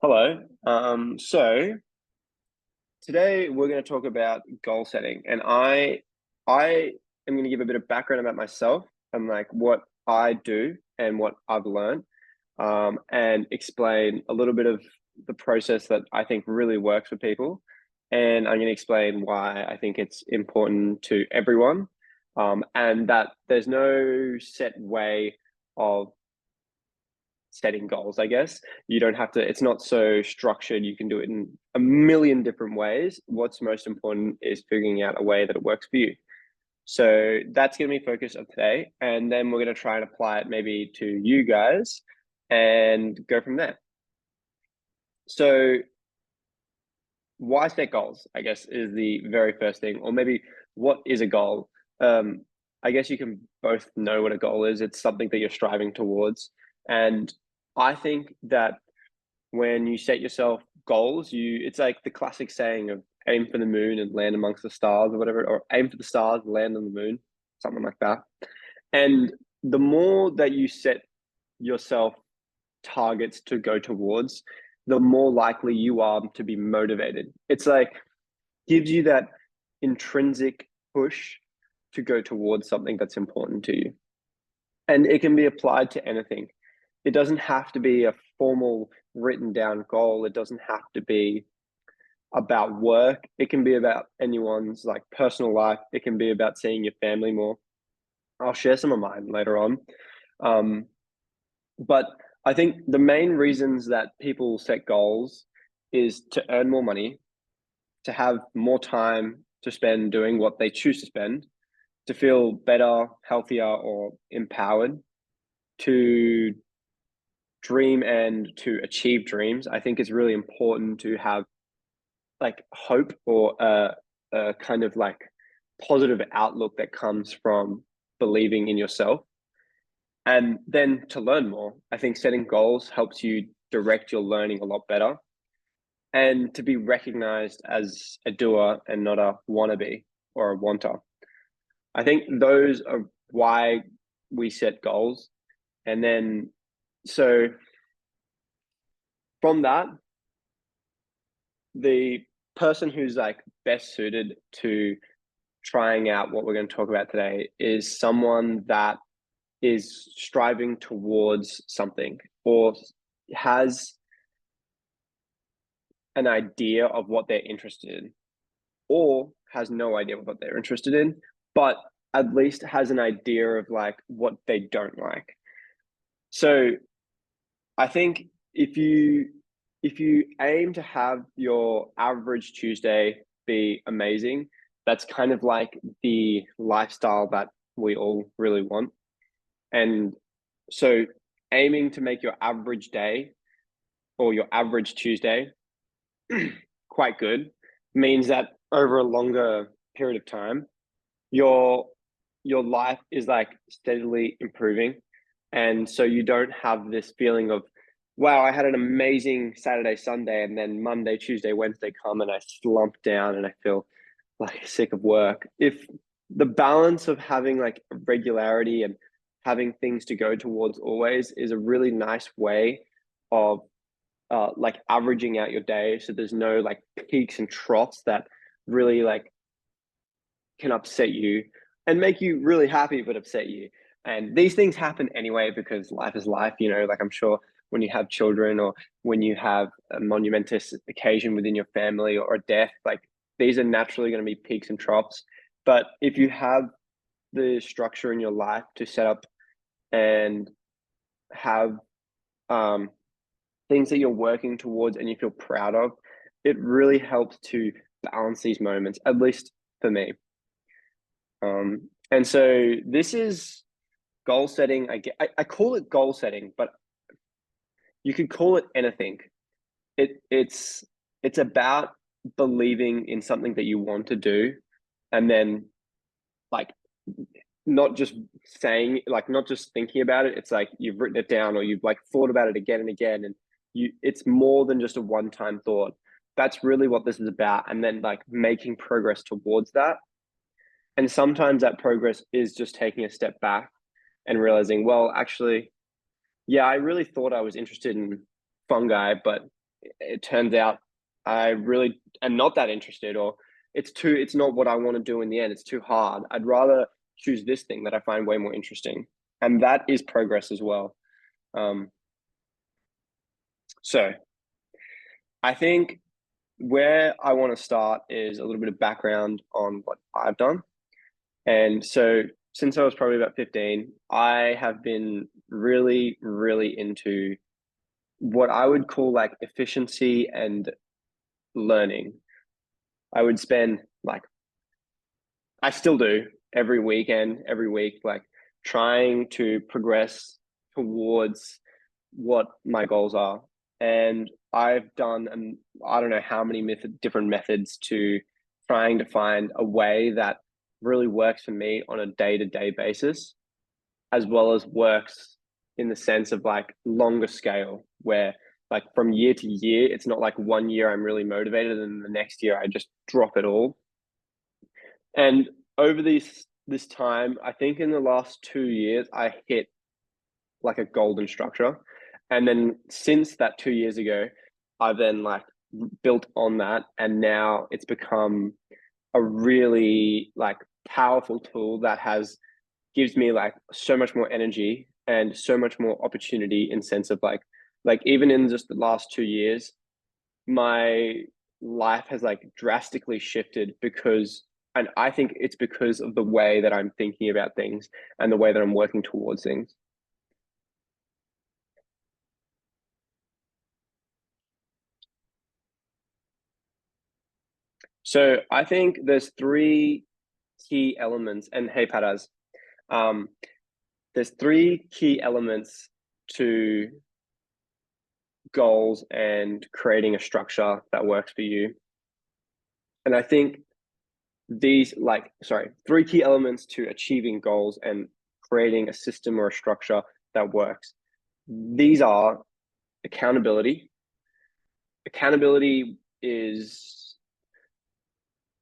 Hello. So today we're going to talk about goal setting, and I am going to give a bit of background about myself and like what I do and what I've learned, and explain a little bit of the process that I think really works for people, and I'm going to explain why I think it's important to everyone, and that there's no set way of setting goals, I guess. You don't have to, it's not so structured. You can do it in a million different ways. What's most important is figuring out a way that it works for you. So that's going to be focus of today. And then we're going to try and apply it maybe to you guys and go from there. So, why set goals, I guess, is the very first thing. Or maybe what is a goal? Um, I guess you can both know what a goal is. It's something that you're striving towards. And I think that when you set yourself goals, it's like the classic saying of aim for the moon and land amongst the stars or whatever, or aim for the stars, land on the moon, something like that. And the more that you set yourself targets to go towards, the more likely you are to be motivated. It's like gives you that intrinsic push to go towards something that's important to you. And it can be applied to anything. It doesn't have to be a formal written down goal. It doesn't have to be about work. It can be about anyone's like personal life. It can be about seeing your family more. I'll share some of mine later on. Um, but I think the main reasons that people set goals is to earn more money, to have more time to spend doing what they choose to spend, to feel better, healthier, or empowered, to dream and to achieve dreams. I think it's really important to have like hope or a kind of like positive outlook that comes from believing in yourself. And then to learn more, I think setting goals helps you direct your learning a lot better and to be recognized as a doer and not a wannabe or a wanter. I think those are why we set goals. And then, so from that, the person who's like best suited to trying out what we're going to talk about today is someone that is striving towards something or has an idea of what they're interested in or has no idea what they're interested in, but at least has an idea of like what they don't like. So I think if you aim to have your average Tuesday be amazing, that's kind of like the lifestyle that we all really want. And so aiming to make your average day or your average Tuesday quite good means that over a longer period of time, your your life is like steadily improving. And so you don't have this feeling of, wow, I had an amazing Saturday, Sunday, and then Monday, Tuesday, Wednesday come and I slump down and I feel like sick of work. If the balance of having like regularity and having things to go towards always is a really nice way of like averaging out your day so there's no like peaks and troughs that really like can upset you and make you really happy but upset you. And these things happen anyway because life is life, like I'm sure when you have children or when you have a monumentous occasion within your family or a death, like these are naturally going to be peaks and troughs. But if you have the structure in your life to set up and have um, things that you're working towards and you feel proud of, it really helps to balance these moments, at least for me. And so this is goal setting. I call it goal setting, but you could call it anything. It's about believing in something that you want to do, and then like not just saying like not just thinking about it. It's like you've written it down or you've like thought about it again and again, and it's more than just a one-time thought. That's really what this is about, and then like making progress towards that. And sometimes that progress is just taking a step back and realizing, well, actually, yeah, I really thought I was interested in fungi, but it turns out I really am not that interested, or it's not what I want to do in the end. It's too hard. I'd rather choose this thing that I find way more interesting. And that is progress as well. Um, so I think where I want to start is a little bit of background on what I've done. And so since I was probably about 15, I have been really, really into what I would call like efficiency and learning. I would spend like, I still do every weekend, every week, like trying to progress towards what my goals are. And I've done, I don't know how many different methods to trying to find a way that really works for me on a day-to-day basis, as well as works in the sense of like longer scale, where like from year to year, it's not like one year I'm really motivated and the next year I just drop it all. And over this time, I think in the last 2 years, I hit like a golden structure. And then since that 2 years ago, I've then like built on that, and now it's become a really like powerful tool that has gives me like so much more energy and so much more opportunity in sense of like even in just the last 2 years, my life has like drastically shifted because, and I think it's because of the way that I'm thinking about things and the way that I'm working towards things. So I think there's three key elements, and hey, Padas, um, there's three key elements to goals and creating a structure that works for you. And I think three key elements to achieving goals and creating a system or a structure that works. These are accountability. Accountability is,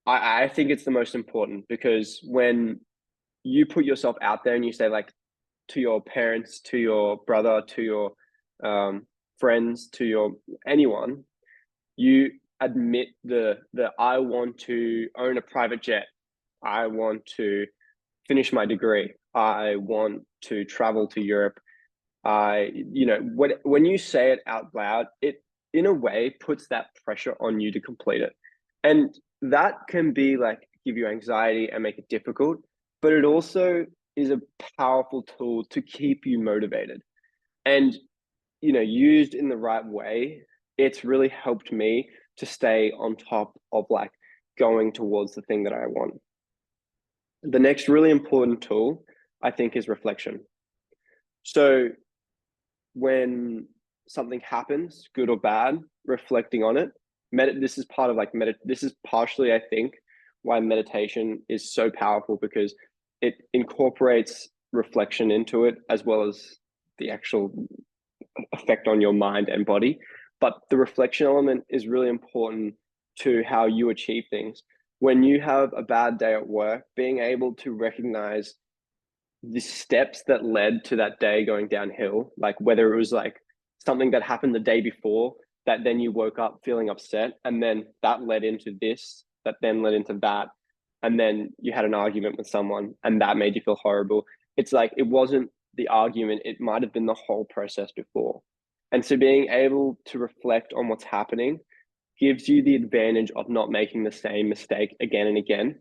I think it's the most important, because when you put yourself out there and you say like to your parents, to your brother, to your friends, to your anyone, you admit the I want to own a private jet. I want to finish my degree. I want to travel to Europe. When you say it out loud, it in a way puts that pressure on you to complete it. And that can be like give you anxiety and make it difficult, but it also is a powerful tool to keep you motivated. And, used in the right way, it's really helped me to stay on top of like going towards the thing that I want. The next really important tool, I think, is reflection. So when something happens, good or bad, reflecting on it. This is part of like this is partially, I think, why meditation is so powerful, because it incorporates reflection into it as well as the actual effect on your mind and body. But the reflection element is really important to how you achieve things. When you have a bad day at work, being able to recognize the steps that led to that day going downhill, like whether it was like something that happened the day before that then you woke up feeling upset, and then that led into this, that then led into that, and then you had an argument with someone and that made you feel horrible. It's like it wasn't the argument, it might have been the whole process before. And so being able to reflect on what's happening gives you the advantage of not making the same mistake again and again,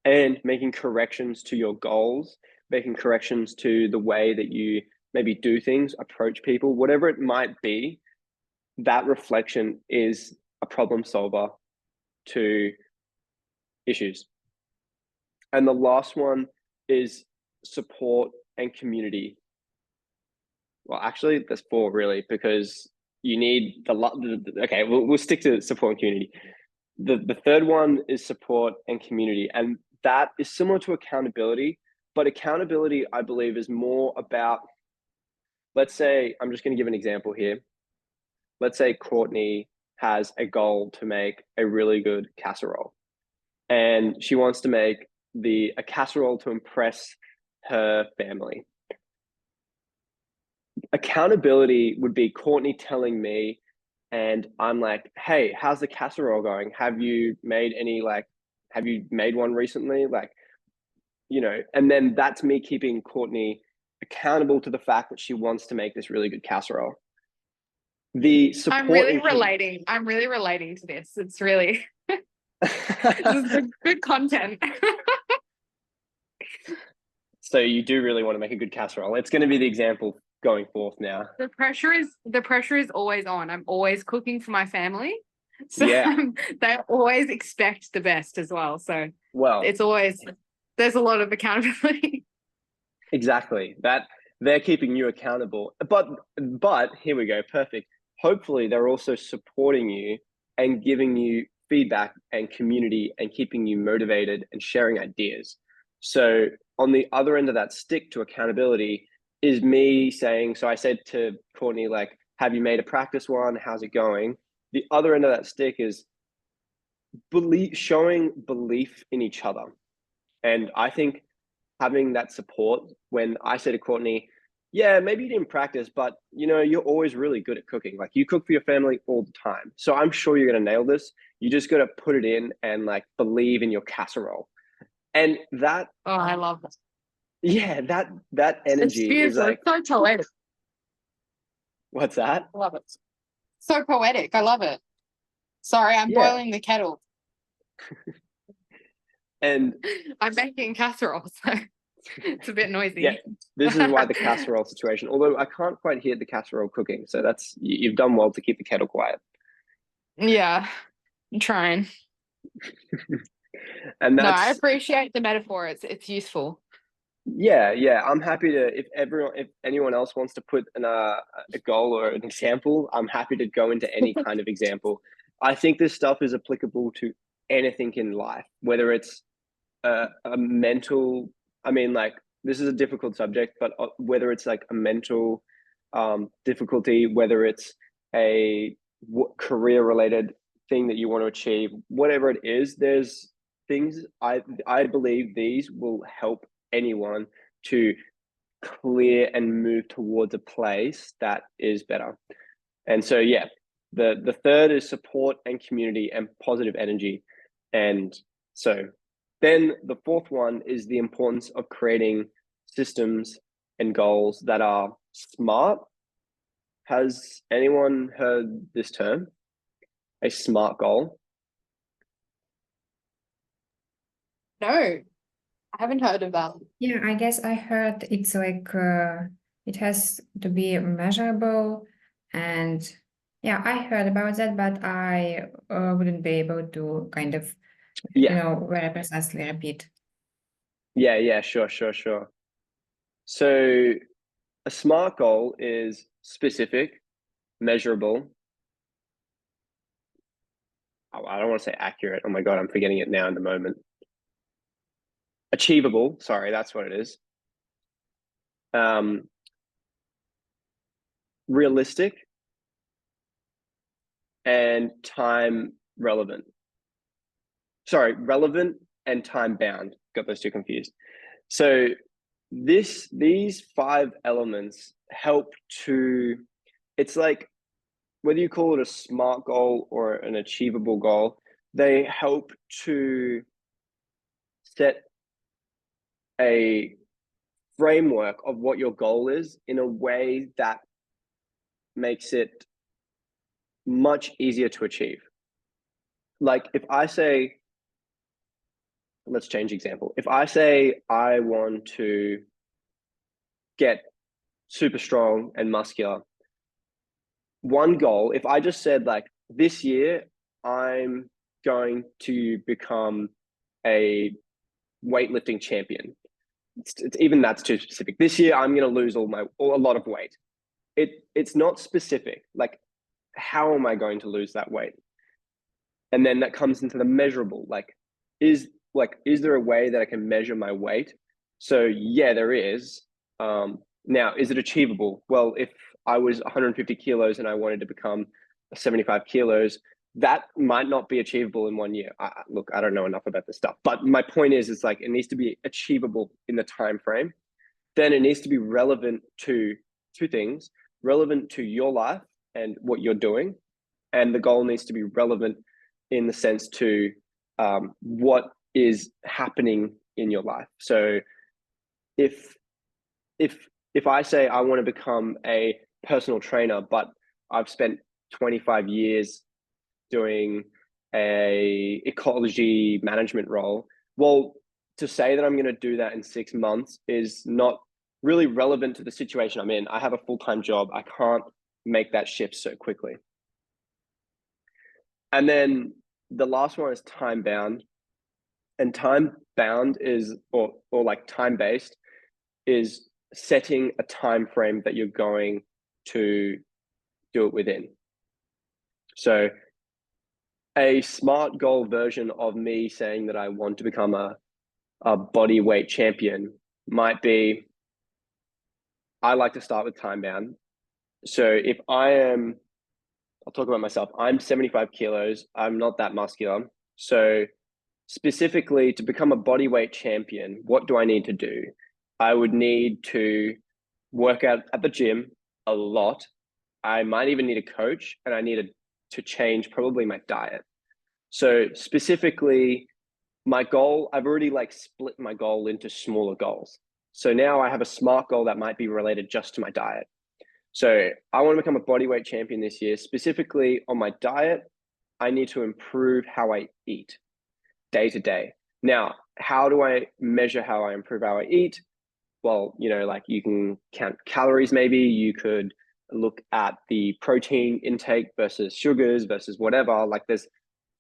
and making corrections to your goals, making corrections to the way that you maybe do things, approach people, whatever it might be. That reflection is a problem solver to issues. And the last one is support and community. Well, actually, there's four really, because you need okay, we'll stick to support and community. The third one is support and community, and that is similar to accountability, but accountability, I believe, is more about, let's say, I'm just going to give an example here. Let's say Courtney has a goal to make a really good casserole, and she wants to make a casserole to impress her family. Accountability would be Courtney telling me, and I'm like, hey, how's the casserole going? Have you made one recently? Like, and then that's me keeping Courtney accountable to the fact that she wants to make this really good casserole. The I'm support really and relating. I'm really relating to this. It's really this is good content. So you do really want to make a good casserole. It's going to be the example going forth now. The pressure is always on. I'm always cooking for my family. So Yeah. they always expect the best as well. So Well, it's always there's a lot of accountability. exactly. That they're keeping you accountable. But here we go. Perfect. Hopefully they're also supporting you and giving you feedback and community and keeping you motivated and sharing ideas. So on the other end of that stick to accountability is me saying, so I said to Courtney, like, have you made a practice one? How's it going? The other end of that stick is showing belief in each other. And I think having that support when I say to Courtney, yeah, maybe you didn't practice, but you're always really good at cooking. Like you cook for your family all the time. So I'm sure you're gonna nail this. You just gotta put it in and like believe in your casserole. And that, Oh, I love it. yeah, that It's energy is beautiful. like, It's so poetic. what's that? I love it. So poetic. I love it. Sorry, I'm Yeah. boiling the kettle. And I'm making casserole, so it's a bit yeah, noisy. this is why the casserole situation, although I can't quite hear the casserole cooking. So you've done well to keep the kettle quiet. Yeah, I'm trying. And No, I that's appreciate the metaphor. It's useful. yeah. I'm happy to if anyone else wants to put a goal or an example, I'm happy to go into any kind of example. I think this stuff is applicable to anything in life, whether it's a mental. I mean, like this is a difficult subject, but whether it's like a mental difficulty, whether it's a career related thing that you want to achieve, whatever it is, there's things I believe these will help anyone to clear and move towards a place that is better. And so yeah, the third is support and community and positive energy. And so then the fourth one is the importance of creating systems and goals that are smart. Has anyone heard this term? A smart goal? No, I haven't heard of that. Yeah, I guess I heard it's like it has to be measurable, and yeah, I heard about that, but I wouldn't be able to kind of, Yeah. very precisely repeat. Yeah, sure. So a smart goal is specific, measurable. Oh, I don't want to say accurate. Oh my God, I'm forgetting it now in the moment. Achievable. Sorry, that's what it is. Um, realistic and time relevant. Sorry, relevant and time bound. Got those two confused. So these five elements help to, it's like whether you call it a smart goal or an achievable goal, they help to set a framework of what your goal is in a way that makes it much easier to achieve. Like if I say, let's change example. If I say I want to get super strong and muscular, one goal, if I just said like this year, I'm going to become a weightlifting champion. Even that's too specific. This year, I'm going to lose a lot of weight. It's not specific. Like, how am I going to lose that weight? And then that comes into the measurable. Is is there a way that I can measure my weight? So yeah, there is. Now, is it achievable? Well, if I was 150 kilos and I wanted to become 75 kilos, that might not be achievable in 1 year. Look, I don't know enough about this stuff, but my point is, it's like it needs to be achievable in the time frame. Then it needs to be relevant to two things: relevant to your life and what you're doing, and the goal needs to be relevant in the sense to what is happening in your life. So if I say I want to become a personal trainer, but I've spent 25 years doing a ecology management role, well, to say that I'm going to do that in 6 months is not really relevant to the situation I'm in. I have a full-time job. I can't make that shift so quickly. And then the last one is time bound. And time bound is, or like time based, is setting a time frame that you're going to do it within. So a SMART goal version of me saying that I want to become a body weight champion might be, I like to start with time bound. So if I'll talk about myself. I'm 75 kilos. I'm not that muscular. So specifically to become a body weight champion, what do I need to do? I would need to work out at the gym a lot. I might even need a coach, and I needed to change probably my diet. So specifically, my goal, I've already like split my goal into smaller goals. So now I have a SMART goal that might be related just to my diet. So I want to become a bodyweight champion this year. Specifically on my diet, I need to improve how I eat day to day. Now, how do I measure how I improve how I eat? Well, like you can count calories, maybe you could look at the protein intake versus sugars versus whatever. Like there's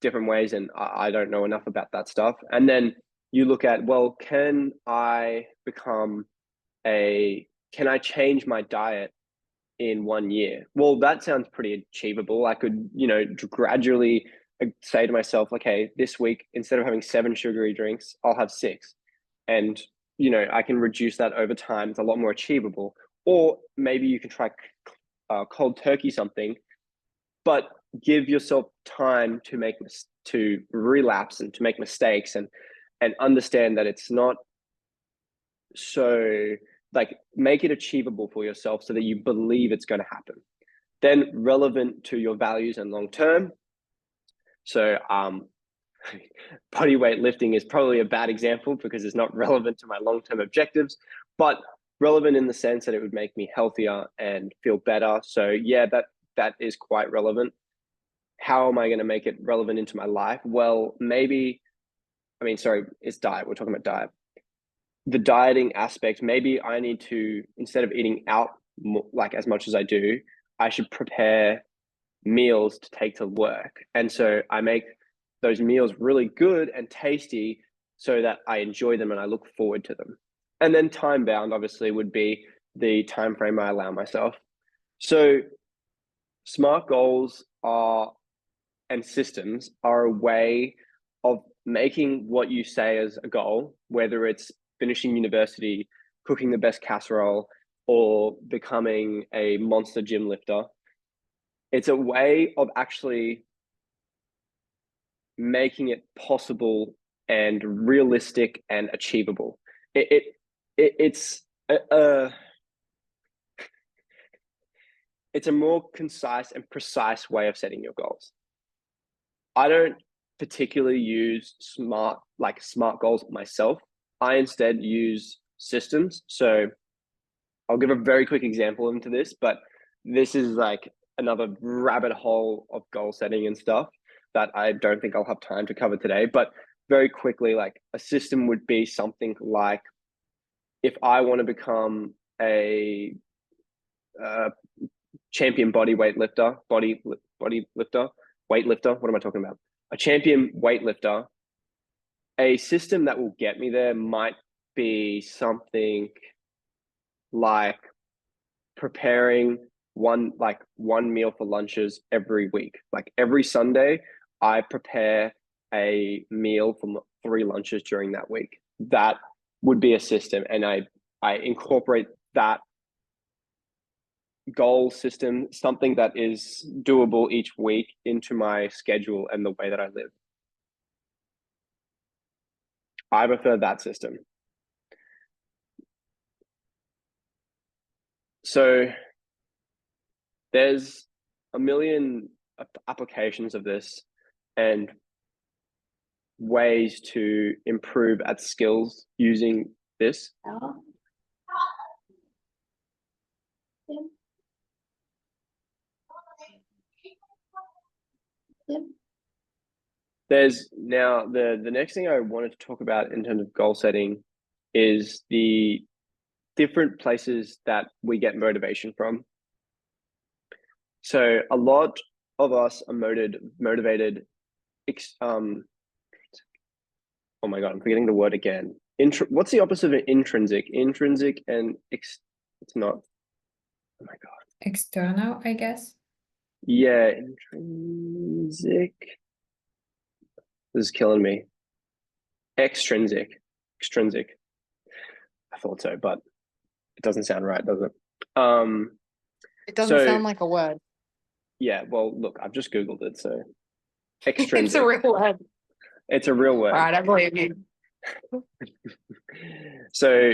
different ways, and I don't know enough about that stuff. And then you look at, well, can I change my diet in 1 year? Well, that sounds pretty achievable. I could, gradually say to myself, okay, this week, instead of having 7 sugary drinks, I'll have 6. And, I can reduce that over time. It's a lot more achievable. Or maybe you can try cold turkey something, but give yourself time to relapse and to make mistakes, and understand that it's not so, like, make it achievable for yourself so that you believe it's going to happen. Then relevant to your values and long term. So body weight lifting is probably a bad example because it's not relevant to my long-term objectives, but relevant in the sense that it would make me healthier and feel better. So yeah, that is quite relevant. How am I going to make it relevant into my life? Well, it's diet. We're talking about diet. The dieting aspect, maybe I need to, instead of eating out like as much as I do, I should prepare meals to take to work. And so I make those meals really good and tasty so that I enjoy them and I look forward to them. And then time bound, obviously, would be the time frame I allow myself. So SMART goals and systems are a way of making what you say as a goal, whether it's finishing university, cooking the best casserole, or becoming a monster gym lifter. It's a way of actually making it possible and realistic and achievable. It's a more concise and precise way of setting your goals. I don't particularly use SMART goals myself. I instead use systems. So I'll give a very quick example into this, but this is like another rabbit hole of goal setting and stuff that I don't think I'll have time to cover today. But very quickly, like a system would be something like, if I want to become a champion weightlifter. What am I talking about? A champion weightlifter. A system that will get me there might be something like preparing one meal for lunches every week. Like every Sunday, I prepare a meal for 3 lunches during that week. That would be a system, and I incorporate that goal system, something that is doable each week, into my schedule and the way that I live. I prefer that system. So there's a million applications of this and ways to improve at skills using this. There's now the next thing I wanted to talk about in terms of goal setting is the different places that we get motivation from. So a lot of us are motivated. Oh my God, I'm forgetting the word again. What's the opposite of intrinsic? Intrinsic and it's not. Oh my God. External, I guess. Yeah, intrinsic. This is killing me. Extrinsic. I thought so, but it doesn't sound right, does it? It doesn't sound like a word. Yeah, well, look, I've just Googled it, so It's extrinsic. a real word. It's a real word. All right, I believe you. So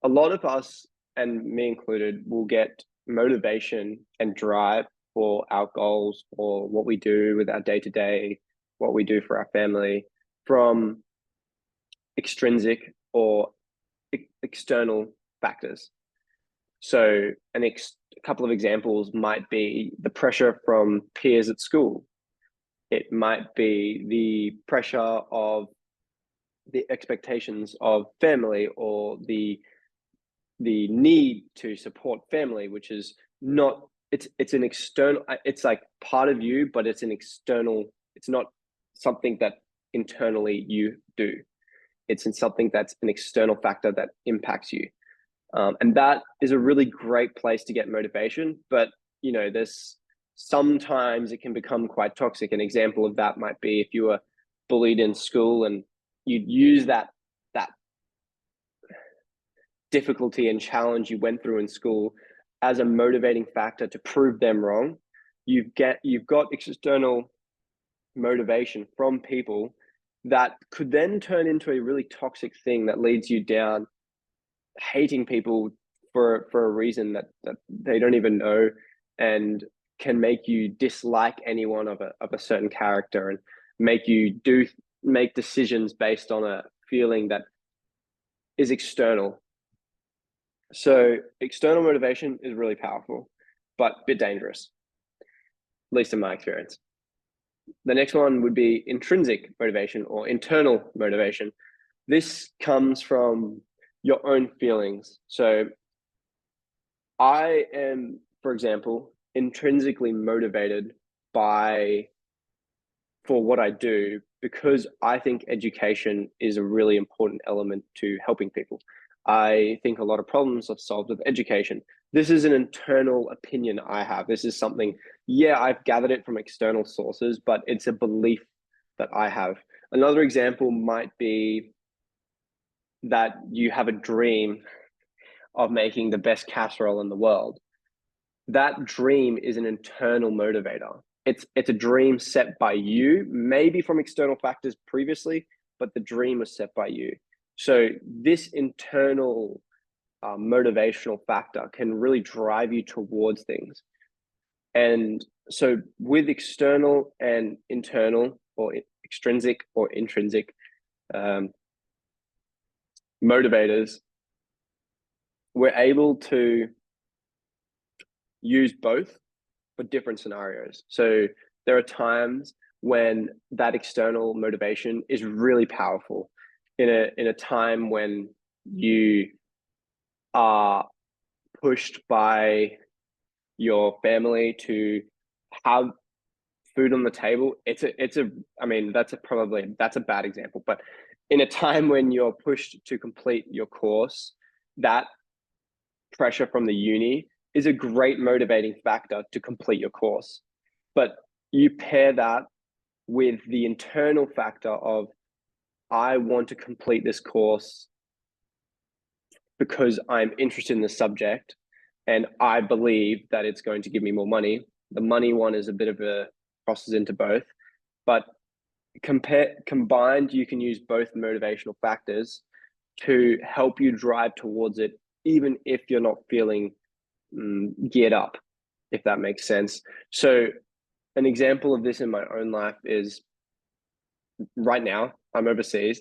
a lot of us, and me included, will get motivation and drive for our goals, or what we do with our day-to-day, what we do for our family, from extrinsic or external factors. So a couple of examples might be the pressure from peers at school. It might be the pressure of the expectations of family, or the need to support family, which is not, it's an external, it's like part of you, but it's an external, it's not something that internally you do. It's in something that's an external factor that impacts you. And that is a really great place to get motivation. But, you know, there's sometimes it can become quite toxic. An example of that might be if you were bullied in school and you'd use that difficulty and challenge you went through in school as a motivating factor to prove them wrong. You've got external motivation from people that could then turn into a really toxic thing that leads you down hating people for a reason that they don't even know, and can make you dislike anyone of a certain character, and make you make decisions based on a feeling that is external. So external motivation is really powerful, but a bit dangerous, at least in my experience. The next one would be intrinsic motivation or internal motivation. This comes from your own feelings. So I am, for example, intrinsically motivated for what I do, because I think education is a really important element to helping people. I think a lot of problems are solved with education. This is an internal opinion I have. This is something, yeah, I've gathered it from external sources, but it's a belief that I have. Another example might be that you have a dream of making the best casserole in the world. That dream is an internal motivator. It's a dream set by you, maybe from external factors previously, but the dream was set by you. So this internal motivational factor can really drive you towards things. And so with external and internal, or extrinsic or intrinsic motivators, we're able to use both for different scenarios. So there are times when that external motivation is really powerful in a time when you are pushed by your family to have food on the table. I mean, that's a bad example, but in a time when you're pushed to complete your course, that pressure from the uni is a great motivating factor to complete your course. But you pair that with the internal factor of, I want to complete this course because I'm interested in the subject and I believe that it's going to give me more money. The money one is a bit of a crosses into both, but combined, you can use both motivational factors to help you drive towards it, even if you're not feeling geared up, if that makes sense. So an example of this in my own life is right now I'm overseas.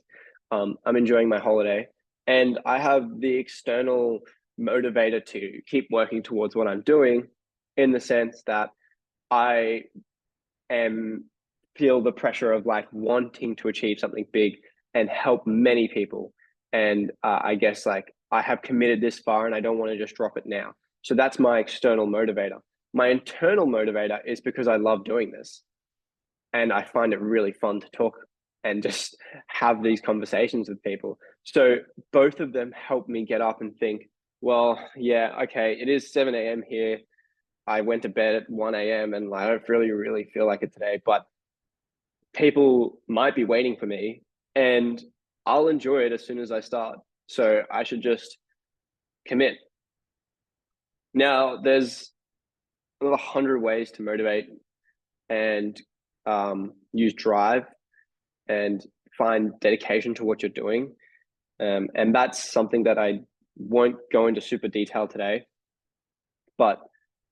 I'm enjoying my holiday, and I have the external motivator to keep working towards what I'm doing, in the sense that I am feel the pressure of like wanting to achieve something big and help many people. And I guess like I have committed this far and I don't want to just drop it now. So that's my external motivator. My internal motivator is because I love doing this and I find it really fun to talk and just have these conversations with people. So both of them help me get up and think, well, yeah, okay, it is 7 a.m. here. I went to bed at 1 a.m. and I don't really feel like it today, but people might be waiting for me and I'll enjoy it as soon as I start. So I should just commit. Now, there's another 100 ways to motivate and use drive and find dedication to what you're doing. And that's something that I won't go into super detail today, but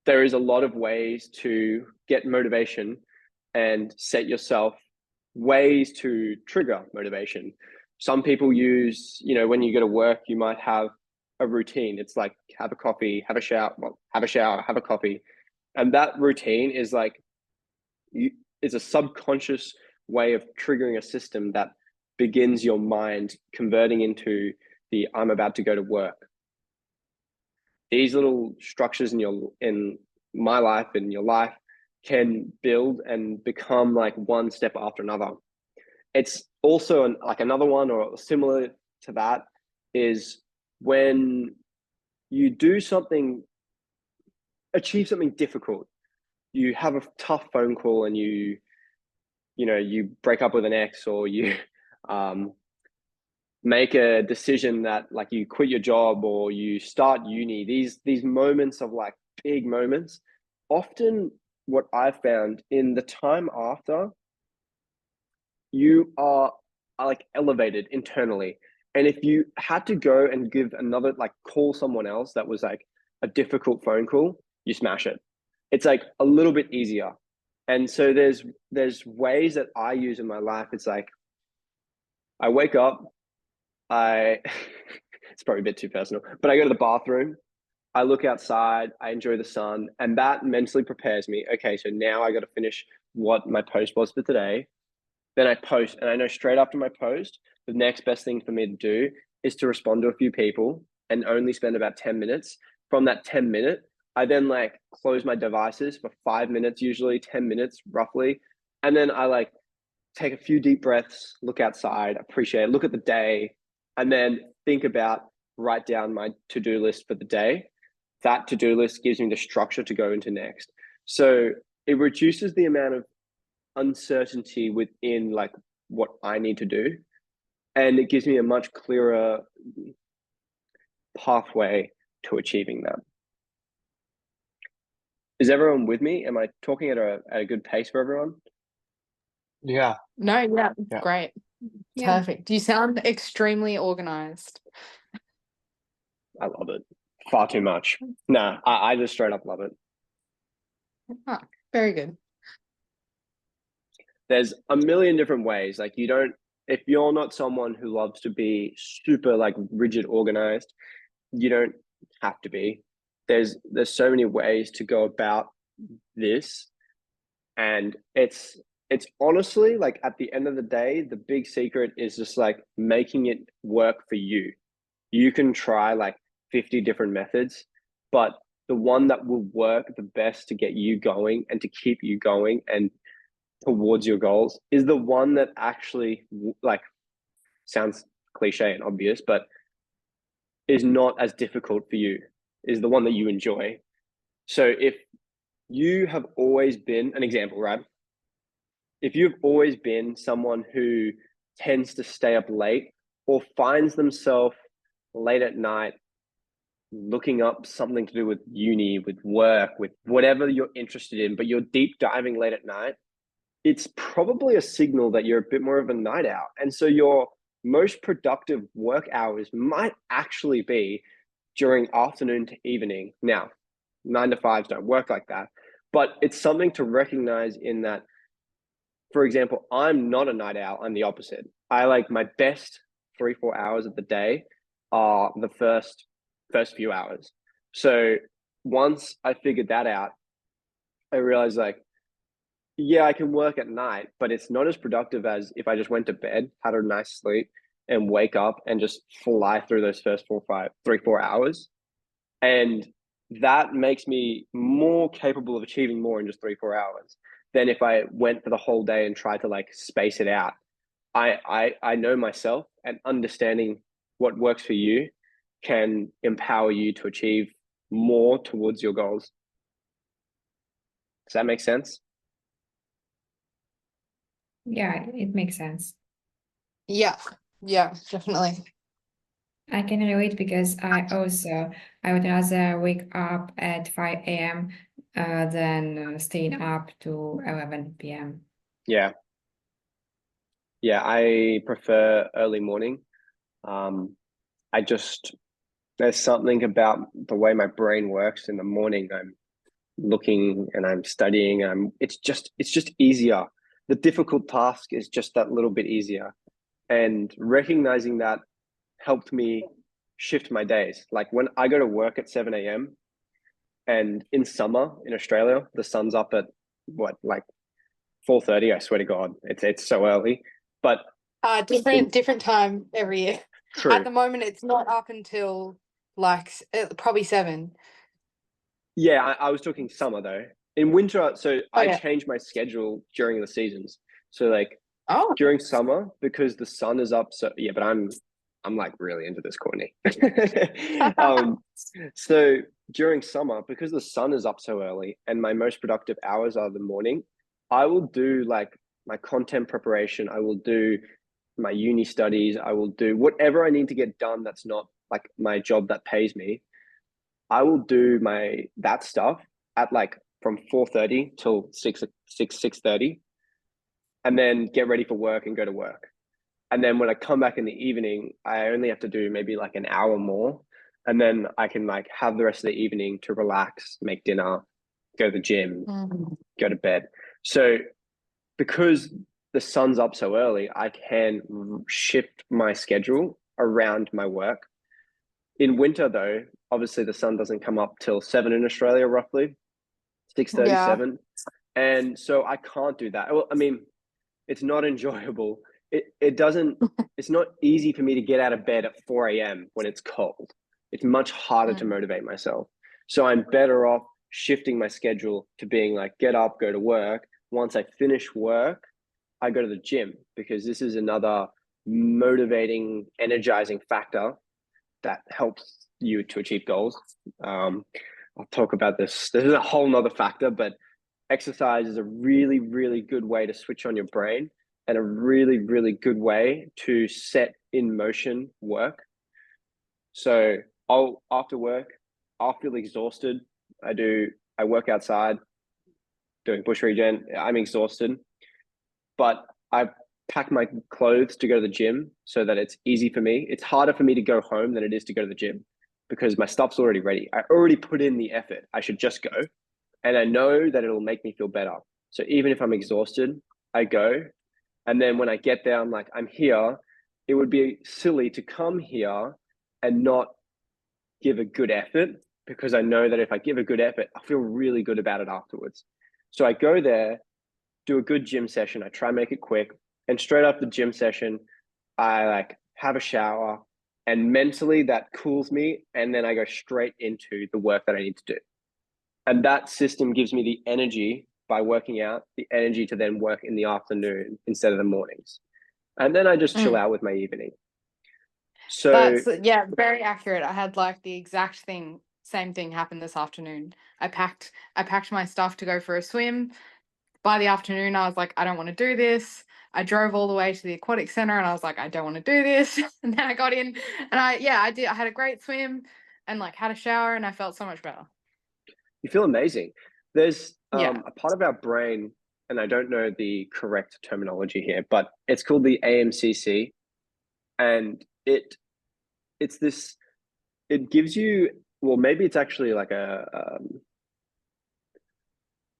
there is a lot of ways to get motivation and set yourself ways to trigger motivation. Some people use, when you go to work, you might have a routine. It's like have a coffee, have a shower, have a coffee. And that routine is like, it's a subconscious way of triggering a system that begins your mind converting into the I'm about to go to work. These little structures in my life, in your life, can build and become like one step after another. It's also like another one or similar to that is when you do something, achieve something difficult. You have a tough phone call and you break up with an ex, or you make a decision that like you quit your job or you start uni. These moments of like big moments, often what I've found in the time after, you are like elevated internally. And if you had to go and give another, like call someone else that was like a difficult phone call, you smash it. It's like a little bit easier. And so there's ways that I use in my life. It's like I wake up, it's probably a bit too personal, but I go to the bathroom, I look outside, I enjoy the sun, and that mentally prepares me. Okay, so now I got to finish what my post was for today. Then I post, and I know straight after my post, the next best thing for me to do is to respond to a few people and only spend about 10 minutes. From that 10-minute, I then like close my devices for 5 minutes, usually 10 minutes roughly. And then I like take a few deep breaths, look outside, appreciate it, look at the day, and then write down my to-do list for the day. That to-do list gives me the structure to go into next. So it reduces the amount of uncertainty within like what I need to do. And it gives me a much clearer pathway to achieving that. Is everyone with me? Am I talking at a good pace for everyone? Yeah. No, yeah, it's Yeah. great. Yeah. Perfect. You sound extremely organized. I love it. Far too much. Nah, I just straight up love it. Ah, very good. There's a million different ways. Like if you're not someone who loves to be super like rigid organized, you don't have to be. There's so many ways to go about this. And it's honestly like at the end of the day, the big secret is just like making it work for you. You can try like 50 different methods, but the one that will work the best to get you going and to keep you going and towards your goals is the one that actually like sounds cliche and obvious, but is not as difficult for you, is the one that you enjoy. So if you have always been an example, right? If you've always been someone who tends to stay up late or finds themselves late at night looking up something to do with uni, with work, with whatever you're interested in, but you're deep diving late at night, it's probably a signal that you're a bit more of a night owl. And so your most productive work hours might actually be during afternoon to evening. Now, 9 to 5s don't work like that, But it's something to recognize in that, for example, I'm not a night owl. I'm the opposite. I like my best 3-4 hours of the day are the first few hours. So once I figured that out, I realized like, yeah, I can work at night, but it's not as productive as if I just went to bed, had a nice sleep, and wake up and just fly through those first 4 hours. And that makes me more capable of achieving more in just 3-4 hours than if I went for the whole day and tried to like space it out. I know myself, and understanding what works for you can empower you to achieve more towards your goals. Does that make sense? Yeah, it makes sense. Yeah, yeah, definitely. I can relate because I would rather wake up at 5 a.m. Than staying up to 11 p.m. Yeah. Yeah, I prefer early morning. There's something about the way my brain works in the morning. I'm looking and I'm studying. It's just easier. The difficult task is just that little bit easier. And recognizing that helped me shift my days. Like when I go to work at 7 a.m. and in summer in Australia, the sun's up at what, like 4:30. I swear to God, it's so early. But Different time every year. true. At the moment, it's not up until like probably 7. Yeah, I was talking summer though. In winter, so Oh I yeah. change my schedule during the seasons. So like Oh. during summer, because the sun is up, so yeah, but I'm like really into this, Courtney. So during summer, because the sun is up so early and my most productive hours are the morning, I will do like my content preparation, I will do my uni studies, I will do whatever I need to get done that's not like my job that pays me. I will do that stuff at like from 4:30 till 6:30, and then get ready for work and go to work. And then when I come back in the evening, I only have to do maybe like an hour more, and then I can like have the rest of the evening to relax, make dinner, go to the gym, go to bed. So because the sun's up so early, I can shift my schedule around my work. In winter, though, obviously the sun doesn't come up till 7 in Australia, roughly Yeah. 6:37, and so I can't do that. Well, I mean, it's not enjoyable. It doesn't. It's not easy for me to get out of bed at 4 a.m. when it's cold. It's much harder to motivate myself. So I'm better off shifting my schedule to being like, get up, go to work. Once I finish work, I go to the gym, because this is another motivating, energizing factor that helps you to achieve goals. I'll talk about this. This is a whole nother factor, but exercise is a really, really good way to switch on your brain, and a really, really good way to set in motion work. So after work, I'll feel exhausted. I work outside doing bush regen. I'm exhausted, but I pack my clothes to go to the gym so that it's easy for me. It's harder for me to go home than it is to go to the gym, because my stuff's already ready. I already put in the effort. I should just go. And I know that it'll make me feel better. So even if I'm exhausted, I go. And then when I get there, I'm like, I'm here. It would be silly to come here and not give a good effort, because I know that if I give a good effort, I feel really good about it afterwards. So I go there, do a good gym session. I try and make it quick. And straight after the gym session, I like have a shower, and mentally that cools me. And then I go straight into the work that I need to do. And that system gives me the energy, by working out, the energy to then work in the afternoon instead of the mornings. And then I just chill out with my evening. So That's very accurate. I had like the exact same thing happen this afternoon. I packed my stuff to go for a swim. By the afternoon, I was like, I don't want to do this. I drove all the way to the aquatic center and I was like, I don't want to do this. And then I got in and I did. I had a great swim and like had a shower and I felt so much better. you feel amazing. There's Yeah. a part of our brain, and I don't know the correct terminology here, but it's called the AMCC. And it's this, it gives you, well, maybe it's actually like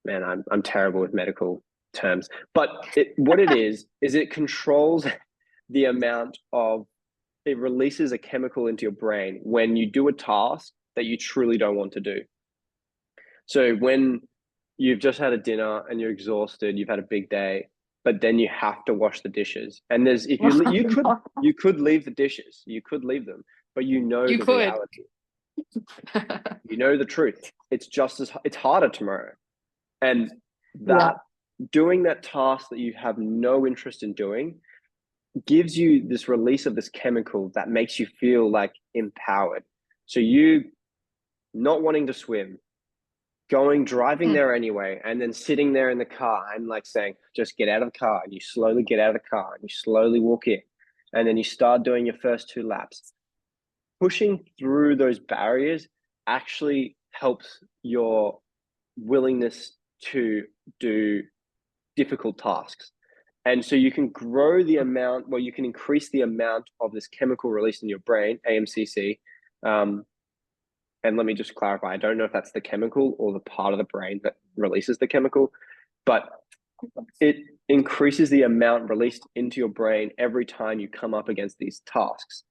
man, I'm terrible with medical terms, but what it is it controls the amount of, it releases a chemical into your brain when you do a task that you truly don't want to do. So when you've just had a dinner and you're exhausted, you've had a big day, but then you have to wash the dishes. And there's, if you could leave the dishes, you could leave them, but you know You the could. reality. You know the truth. It's it's harder tomorrow. And that doing that task that you have no interest in doing gives you this release of this chemical that makes you feel like empowered. So you not wanting to swim, driving there anyway, and then sitting there in the car and like saying, just get out of the car, and you slowly get out of the car and you slowly walk in, and then you start doing your first 2 laps. Pushing through those barriers actually helps your willingness to do difficult tasks. And so you can grow the amount, well, you can increase the amount of this chemical released in your brain, AMCC. And let me just clarify, I don't know if that's the chemical or the part of the brain that releases the chemical, but it increases the amount released into your brain every time you come up against these tasks.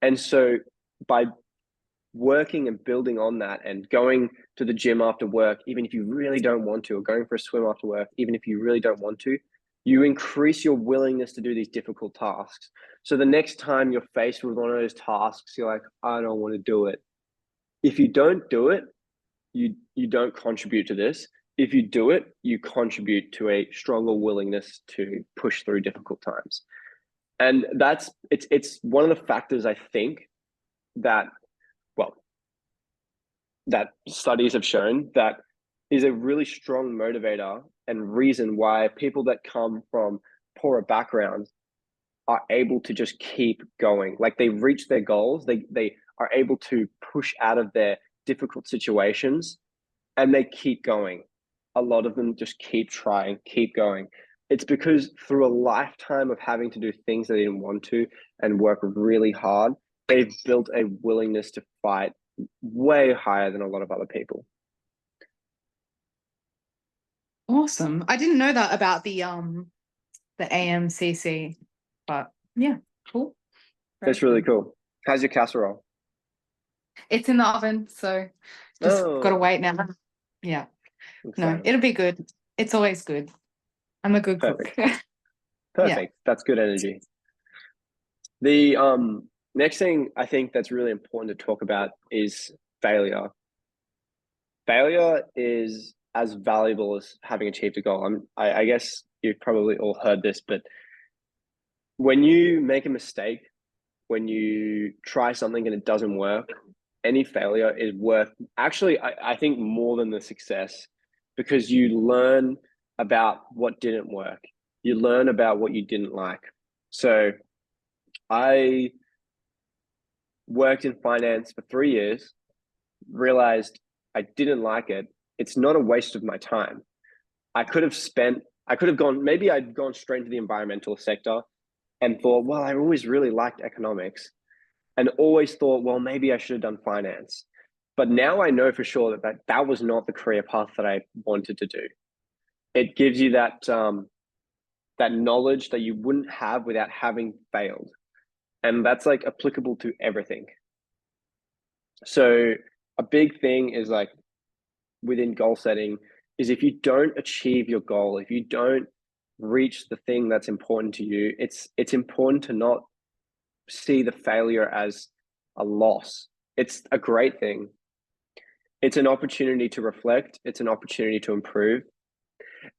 And so by working and building on that and going to the gym after work, even if you really don't want to, or going for a swim after work, even if you really don't want to, you increase your willingness to do these difficult tasks. So the next time you're faced with one of those tasks, you're like, I don't want to do it. If you don't do it, you don't contribute to this. If you do it, you contribute to a stronger willingness to push through difficult times. And it's one of the factors I think that, well, that studies have shown that is a really strong motivator and reason why people that come from poorer backgrounds are able to just keep going. Like they reach their goals, they are able to push out of their difficult situations, and they keep going. A lot of them just keep trying, keep going. It's because through a lifetime of having to do things they didn't want to and work really hard, they've built a willingness to fight way higher than a lot of other people. Awesome. I didn't know that about the AMCC, but yeah, cool. That's really cool. How's your casserole? It's in the oven, so just gotta wait now. Yeah. No, it'll be good. It's always good. I'm a good Perfect. cook. Perfect. Yeah. That's good energy. The next thing I think that's really important to talk about is failure. Failure is as valuable as having achieved a goal. I guess you've probably all heard this, but when you make a mistake, when you try something and it doesn't work, any failure is worth, actually, I think more than the success, because you learn about what didn't work. You learn about what you didn't like. So I worked in finance for 3 years, realized I didn't like it. It's not a waste of my time. I could have gone, maybe I'd gone straight into the environmental sector and thought, well, I always really liked economics, and always thought, well, maybe I should have done finance. But now I know for sure that was not the career path that I wanted to do. It gives you that knowledge that you wouldn't have without having failed. And that's like applicable to everything. So a big thing is like within goal setting is if you don't achieve your goal, if you don't reach the thing that's important to you, it's important to not see the failure as a loss. It's a great thing. It's an opportunity to reflect. It's an opportunity to improve.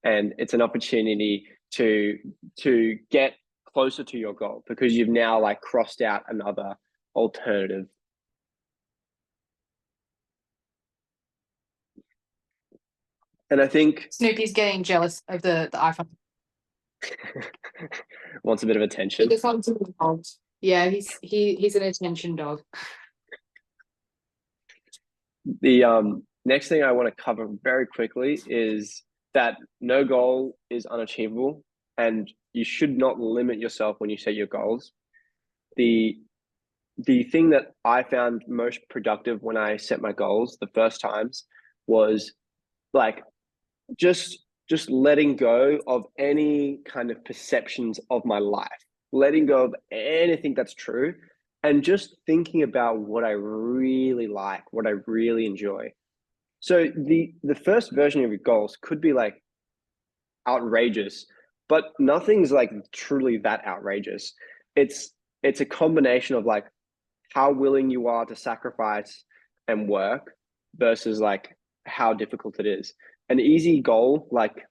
And it's an opportunity to get closer to your goal because you've now like crossed out another alternative. And I think Snoopy's getting jealous of the iPhone. Wants a bit of attention. He just wants to be involved. Yeah, he's an attention dog. The next thing I want to cover very quickly is that no goal is unachievable, and you should not limit yourself when you set your goals. The thing that I found most productive when I set my goals the first times was like just letting go of any kind of perceptions of my life, letting go of anything that's true, and just thinking about what I really like, what I really enjoy. So the first version of your goals could be like outrageous, but nothing's like truly that outrageous. It's it's a combination of like how willing you are to sacrifice and work versus like how difficult it is. An easy goal like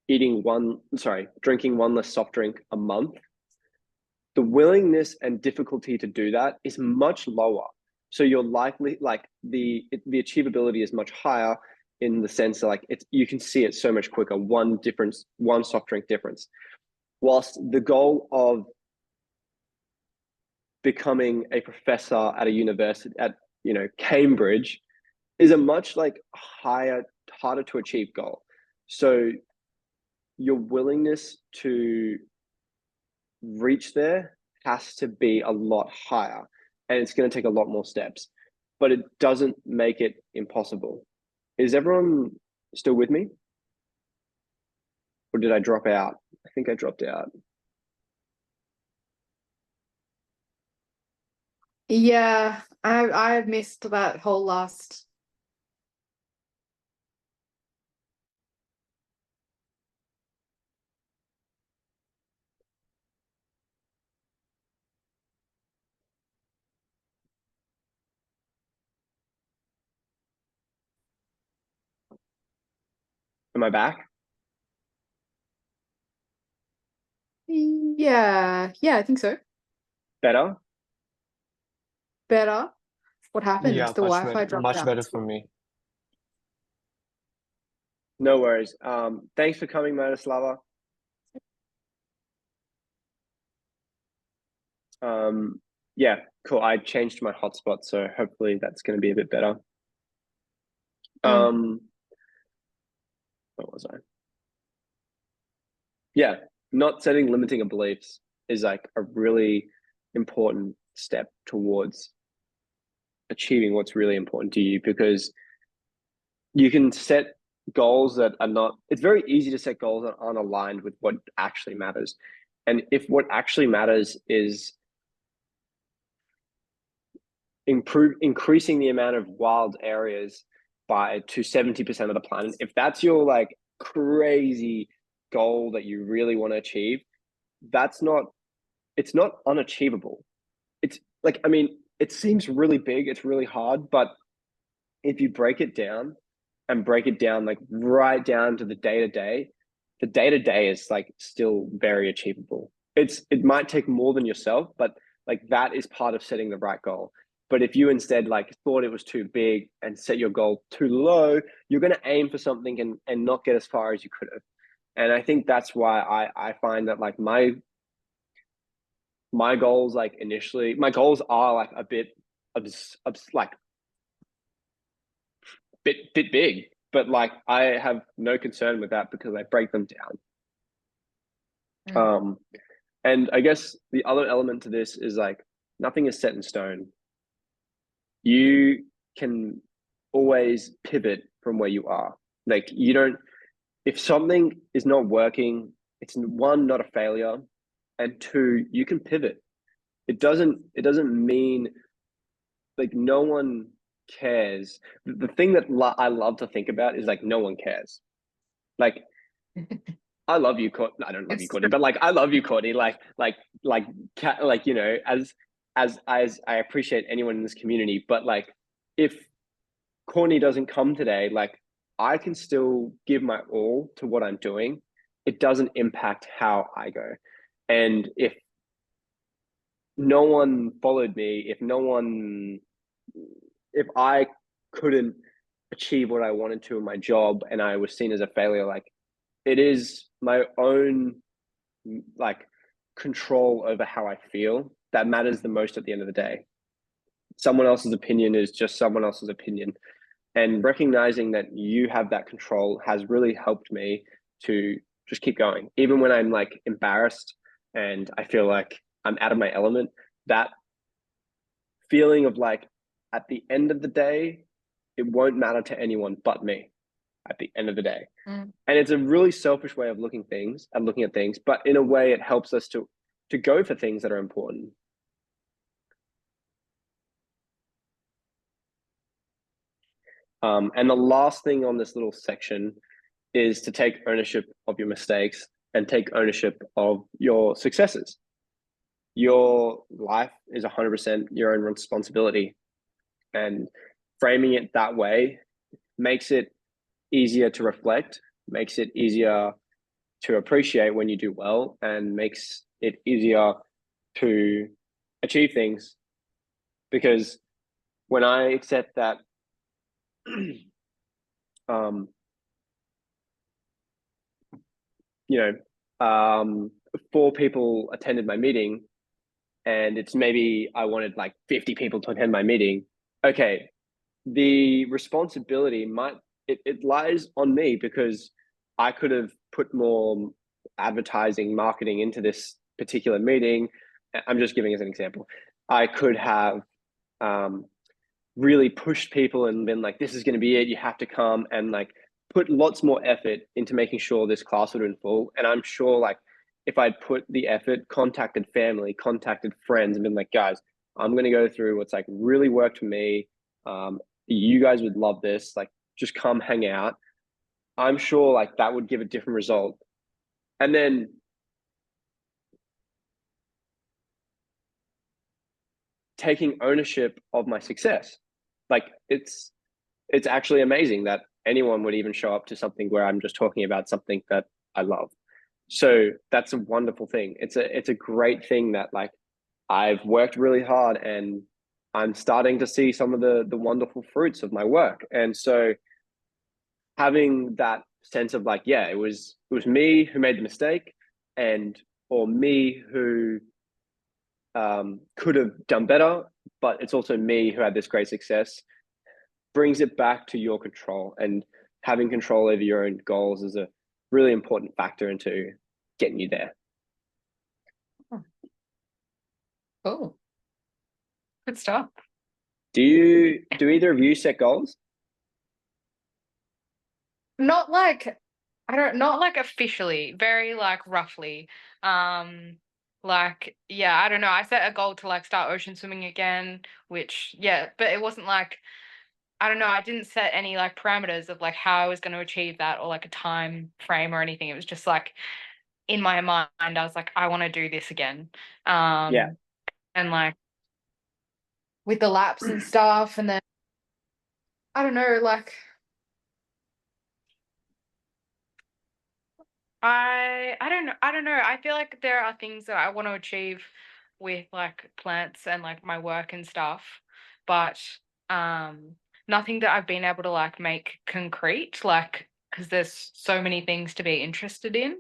drinking one less soft drink a month, the willingness and difficulty to do that is much lower. So you're likely like the achievability is much higher in the sense that like it's you can see it so much quicker, one soft drink difference. Whilst the goal of becoming a professor at a university at Cambridge is a much like harder to achieve goal. So your willingness to reach there has to be a lot higher, and it's going to take a lot more steps, but it doesn't make it impossible. Is everyone still with me, or did I drop out? I think I dropped out. Yeah, I missed that whole last. Am I back? Yeah, I think so. Better? Better. What happened? Yeah, The Wi-Fi dropped much out. better for me. No worries. Thanks for coming, Miroslava. Yeah, cool. I changed my hotspot, so hopefully that's going to be a bit better. What was I? Yeah, not setting limiting beliefs is like a really important step towards achieving what's really important to you, because you can set goals that are not, it's very easy to set goals that aren't aligned with what actually matters. And if what actually matters is increasing the amount of wild areas to 70% of the planet, if that's your like crazy goal that you really want to achieve, it's not unachievable. It's like, I mean, it seems really big, it's really hard, but if you break it down and break it down like right down to the day-to-day, the day-to-day is like still very achievable. It might take more than yourself, but like that is part of setting the right goal. But if you instead like thought it was too big and set your goal too low, you're going to aim for something and not get as far as you could have. And I think that's why I find that like my goals, like initially my goals are like a bit like bit big, but like I have no concern with that because I break them down. And I guess the other element to this is like nothing is set in stone. You can always pivot from where you are. Like you don't, if something is not working, it's one, not a failure, and two, you can pivot. It doesn't mean like no one cares. The thing that I love to think about is like no one cares. Like I love you, Courtney. I don't love you, It's Courtney, but like I love you, Courtney. Like you know, as I appreciate anyone in this community, but like if Courtney doesn't come today, like I can still give my all to what I'm doing. It doesn't impact how I go. And if no one followed me, if I couldn't achieve what I wanted to in my job and I was seen as a failure, like it is my own like control over how I feel that matters the most at the end of the day. Someone else's opinion is just someone else's opinion. And recognizing that you have that control has really helped me to just keep going. Even when I'm like embarrassed and I feel like I'm out of my element, that feeling of like at the end of the day, it won't matter to anyone but me. at the end of the day. Mm. And it's a really selfish way of looking at things, but in a way it helps us to go for things that are important. And the last thing on this little section is to take ownership of your mistakes and take ownership of your successes. Your life is 100% your own responsibility, and framing it that way makes it easier to reflect, makes it easier to appreciate when you do well, and makes it easier to achieve things. Because when I accept that you know, 4 people attended my meeting, and it's maybe I wanted like 50 people to attend my meeting. Okay, the responsibility it lies on me, because I could have put more advertising, marketing into this particular meeting. I'm just giving as an example. I could have really pushed people and been like, this is going to be it, you have to come, and like put lots more effort into making sure this class would have been full. And I'm sure like if I'd put the effort, contacted family, contacted friends, and been like, guys, I'm going to go through what's like really worked for me. You guys would love this. Like, just come hang out. I'm sure like that would give a different result. And then taking ownership of my success. Like, it's actually amazing that anyone would even show up to something where I'm just talking about something that I love. So that's a wonderful thing. It's a great thing that like I've worked really hard, and I'm starting to see some of the wonderful fruits of my work. And so having that sense of like, yeah, it was me who made the mistake, or me who could have done better, but it's also me who had this great success, brings it back to your control. And having control over your own goals is a really important factor into getting you there. Cool. Good stuff. Do either of you set goals? Not like not like officially, very like roughly. Like, yeah, I don't know. I set a goal to like start ocean swimming again, which yeah, but it wasn't like, I don't know, I didn't set any like parameters of like how I was going to achieve that, or like a time frame or anything. It was just like in my mind, I was like, I want to do this again. Yeah. And like with the laps and stuff, and then I don't know, like I don't know. I feel like there are things that I want to achieve with like plants and like my work and stuff, but nothing that I've been able to like make concrete, like, because there's so many things to be interested in.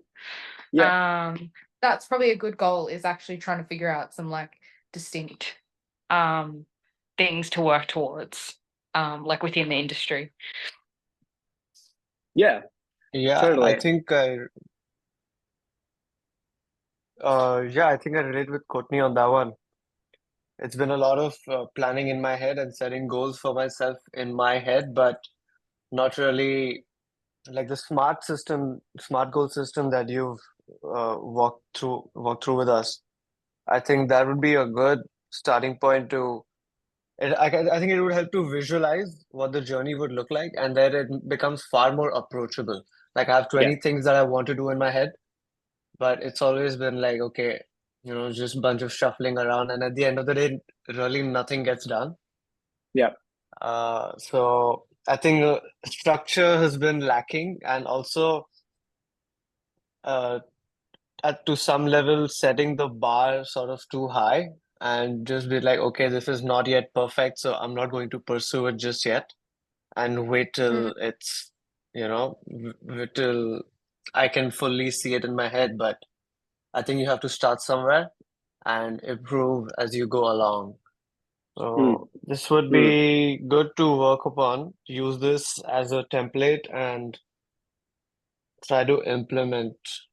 Yeah. That's probably a good goal, is actually trying to figure out some like distinct things to work towards, like within the industry. Yeah. Yeah, Totally. I think I relate with Courtney on that one. It's been a lot of planning in my head and setting goals for myself in my head, but not really like the smart goal system that you've walked through with us. I think that would be a good starting point to I think it would help to visualize what the journey would look like, and then it becomes far more approachable. Like I have 20 Yeah. things that I want to do in my head, but it's always been like, okay, just a bunch of shuffling around, and at the end of the day, really nothing gets done. Yeah. So I think structure has been lacking, and also uh, to some level, setting the bar sort of too high, and just be like, okay, this is not yet perfect, so I'm not going to pursue it just yet, and wait till it's, till I can fully see it in my head. But I think you have to start somewhere and improve as you go along. Mm. So this would Mm. be good to work upon. Use this as a template and try to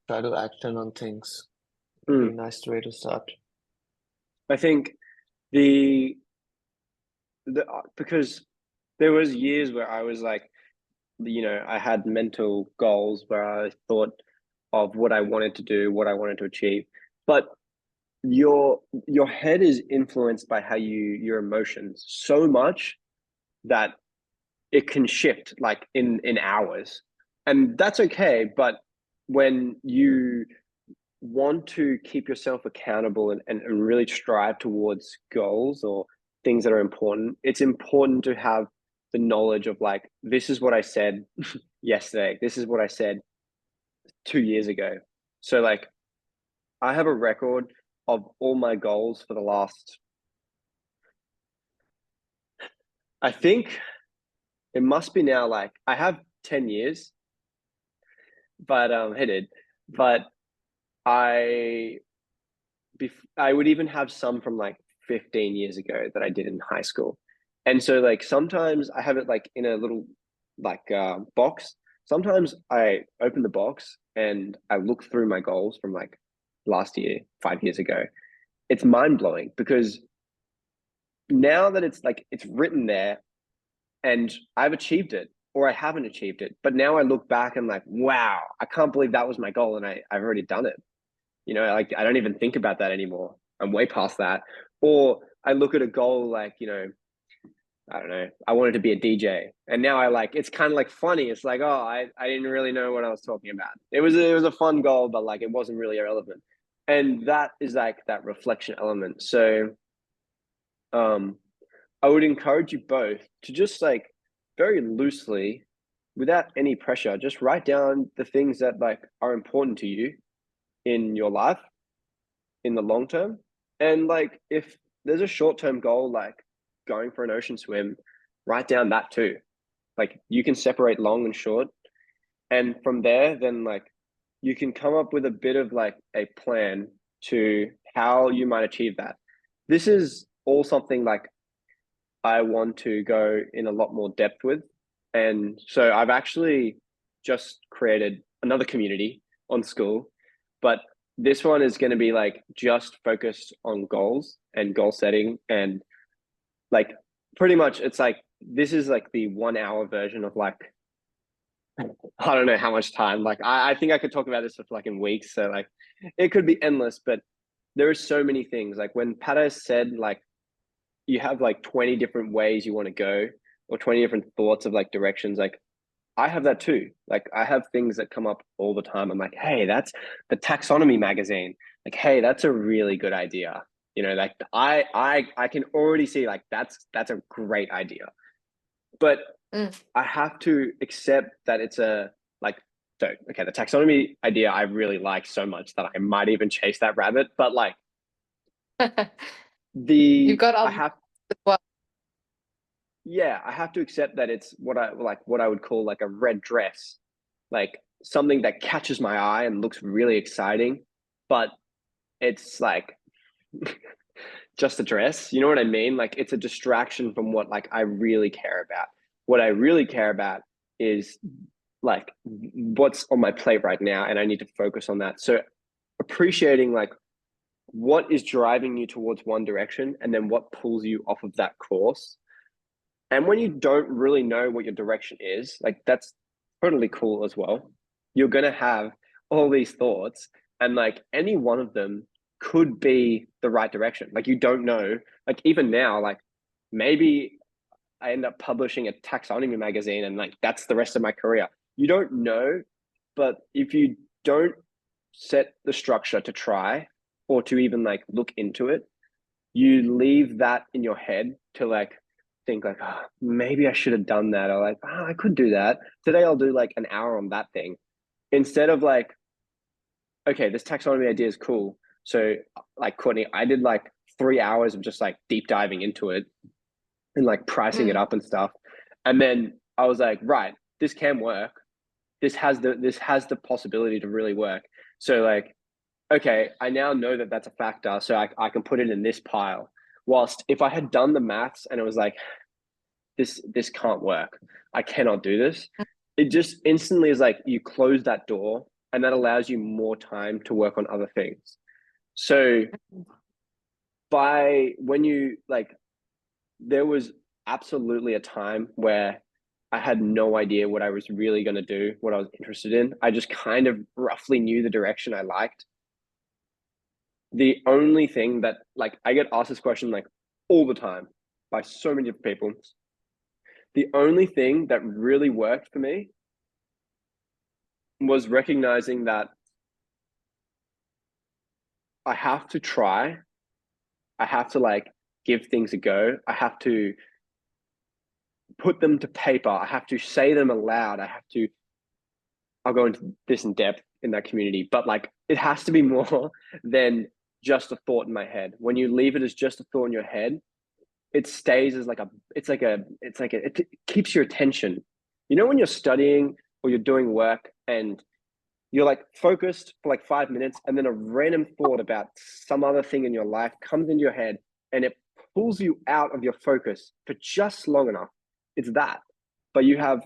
try to action on things. Would be a Mm. nice way to start. I think the because there was years where I was like, I had mental goals where I thought of what I wanted to do, what I wanted to achieve. But your head is influenced by your emotions so much that it can shift like in hours. And that's okay. But when you want to keep yourself accountable and really strive towards goals or things that are important, it's important to have the knowledge of like, this is what I said yesterday. This is what I said 2 years ago. So like, I have a record of all my goals for the last, I think it must be now like I have 10 years, but headed, but I I would even have some from like 15 years ago that I did in high school. And so like sometimes I have it like in a little like box. Sometimes I open the box and I look through my goals from like last year, 5 years ago. It's mind blowing because now that it's like it's written there and I've achieved it or I haven't achieved it. But now I look back and like, wow, I can't believe that was my goal and I've already done it. Like I don't even think about that anymore. I'm way past that. Or I look at a goal like, I don't know, I wanted to be a DJ. And now it's kind of like funny. It's like, oh, I didn't really know what I was talking about. It was a fun goal, but like it wasn't really irrelevant. And that is like that reflection element. So I would encourage you both to just like very loosely, without any pressure, just write down the things that like are important to you in your life in the long term. And like if there's a short-term goal like going for an ocean swim, write down that too. Like you can separate long and short. And from there, then like you can come up with a bit of like a plan to how you might achieve that. This is all something like I want to go in a lot more depth with. And so I've actually just created another community on school, but this one is going to be like just focused on goals and goal setting. And like pretty much it's like this is like the 1 hour version of like I don't know how much time. Like I think I could talk about this for like in weeks. So like it could be endless, but there are so many things. Like when Pata said like you have like 20 different ways you want to go or 20 different thoughts of like directions, like I have that too. Like I have things that come up all the time. I'm like, hey, that's the taxonomy magazine. Like, hey, that's a really good idea. Like I can already see like that's a great idea. But I have to accept that it's a like so okay, the taxonomy idea I really like so much that I might even chase that rabbit. But like You've got I other have as well. yeah, I have to accept that it's what I would call like a red dress, like something that catches my eye and looks really exciting, but it's like just a dress. You know what I mean? Like it's a distraction from what like I really care about. What I really care about is like what's on my plate right now, and I need to focus on that. So appreciating like what is driving you towards one direction and then what pulls you off of that course. And when you don't really know what your direction is, like that's totally cool as well. You're going to have all these thoughts, and like any one of them could be the right direction. Like you don't know, like even now, like maybe I end up publishing a taxonomy magazine and like that's the rest of my career. You don't know, but if you don't set the structure to try or to even like look into it, you leave that in your head to like think like, oh, maybe I should have done that, or like, oh, I could do that. Today I'll do like an hour on that thing. Instead of like, okay, this taxonomy idea is cool. So like Courtney, I did like 3 hours of just like deep diving into it and like pricing it up and stuff. And then I was like, right, this can work. This has the possibility to really work. So like, okay, I now know that that's a factor, so I can put it in this pile. Whilst if I had done the maths and it was like, this can't work, I cannot do this, it just instantly is like you close that door and that allows you more time to work on other things. So when you like, there was absolutely a time where I had no idea what I was really going to do, what I was interested in. I just kind of roughly knew the direction I liked. The only thing that, like, I get asked this question like all the time by so many different people. The only thing that really worked for me was recognizing that I have to try. I have to like give things a go. I have to put them to paper. I have to say them aloud. I'll go into this in depth in that community, but like it has to be more than just a thought in my head. When you leave it as just a thought in your head, it stays as like it keeps your attention. You know, when you're studying or you're doing work and you're like focused for like 5 minutes and then a random thought about some other thing in your life comes into your head and it pulls you out of your focus for just long enough. It's that. But you have,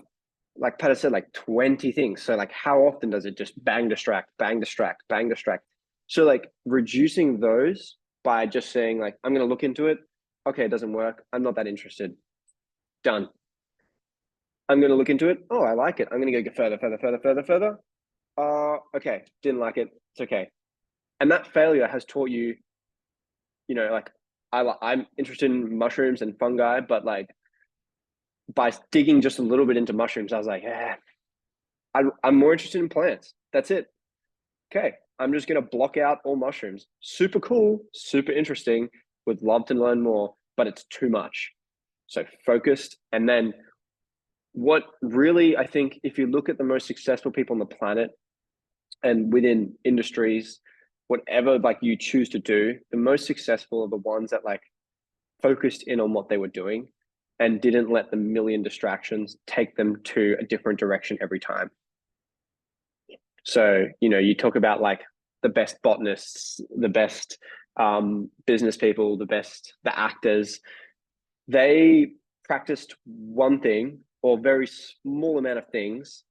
like Peter said, like 20 things. So like how often does it just bang, distract, bang, distract, bang, distract? So like reducing those by just saying like, I'm going to look into it. Okay, it doesn't work. I'm not that interested. Done. I'm going to look into it. Oh, I like it. I'm going to go further. Okay, didn't like it. It's okay. And that failure has taught you, you know, like I'm interested in mushrooms and fungi, but like by digging just a little bit into mushrooms, I was like, yeah, I'm more interested in plants. That's it. Okay, I'm just going to block out all mushrooms. Super cool, super interesting. Would love to learn more, but it's too much. So focused. And then what really, I think, if you look at the most successful people on the planet and within industries, whatever like you choose to do, the most successful are the ones that like focused in on what they were doing and didn't let the million distractions take them to a different direction every time. So, you know, you talk about like the best botanists, the best business people, the actors, they practiced one thing or a very small amount of things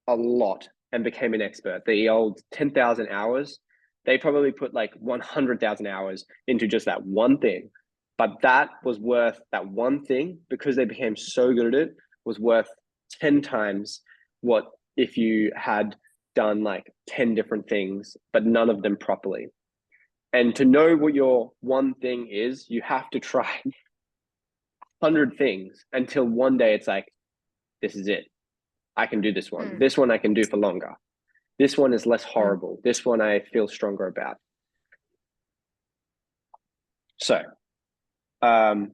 a lot and became an expert. The old 10,000 hours, they probably put like 100,000 hours into just that one thing. But that was worth, that one thing, because they became so good at it, was worth 10 times what if you had done like 10 different things, but none of them properly. And to know what your one thing is, you have to try 100 things until one day it's like, this is it. I can do this one. This one I can do for longer. This one is less horrible. This one I feel stronger about. So, I'll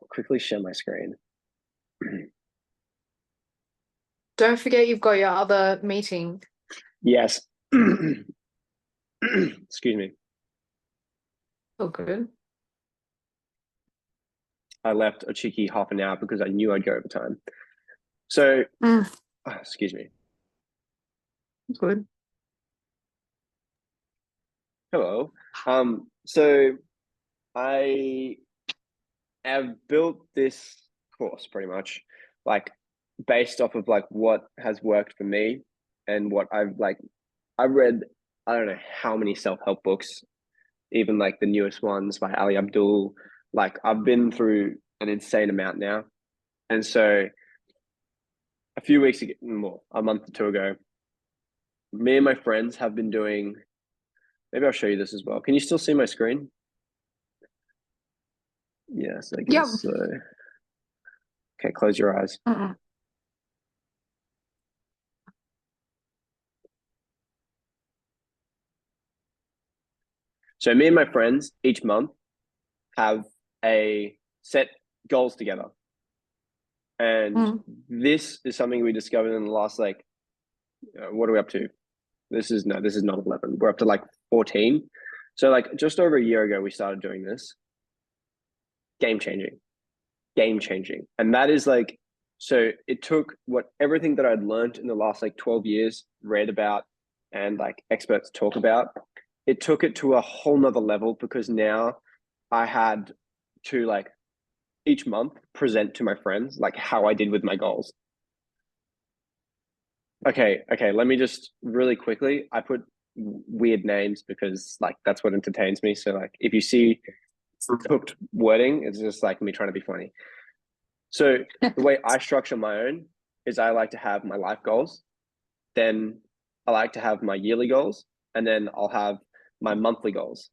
quickly share my screen. Don't forget you've got your other meeting. Yes. Excuse me. Oh, good. I left a cheeky half an hour because I knew I'd go over time. So, excuse me. Good. Hello. So I have built this course pretty much like based off of like what has worked for me and what I've like, I read, I don't know how many self-help books, even like the newest ones by Ali Abdul. Like I've been through an insane amount now. And so a few weeks ago, more, a month or two ago, me and my friends have been doing, maybe I'll show you this as well. Can you still see my screen? Yes, I guess so. Okay, close your eyes. So me and my friends each month have a set goals together. And this is something we discovered in the last, like, what are we up to? This is not 11. We're up to like 14. So like just over a year ago, we started doing this. Game changing. And that is like, so it took everything that I'd learned in the last like 12 years, read about, and like experts talk about, it took it to a whole nother level because now I had to like each month present to my friends like how I did with my goals. Okay, let me just really quickly, I put weird names because like that's what entertains me. So like if you see cooked wording, it's just like me trying to be funny. So the way I structure my own is I like to have my life goals, then I like to have my yearly goals, and then I'll have my monthly goals.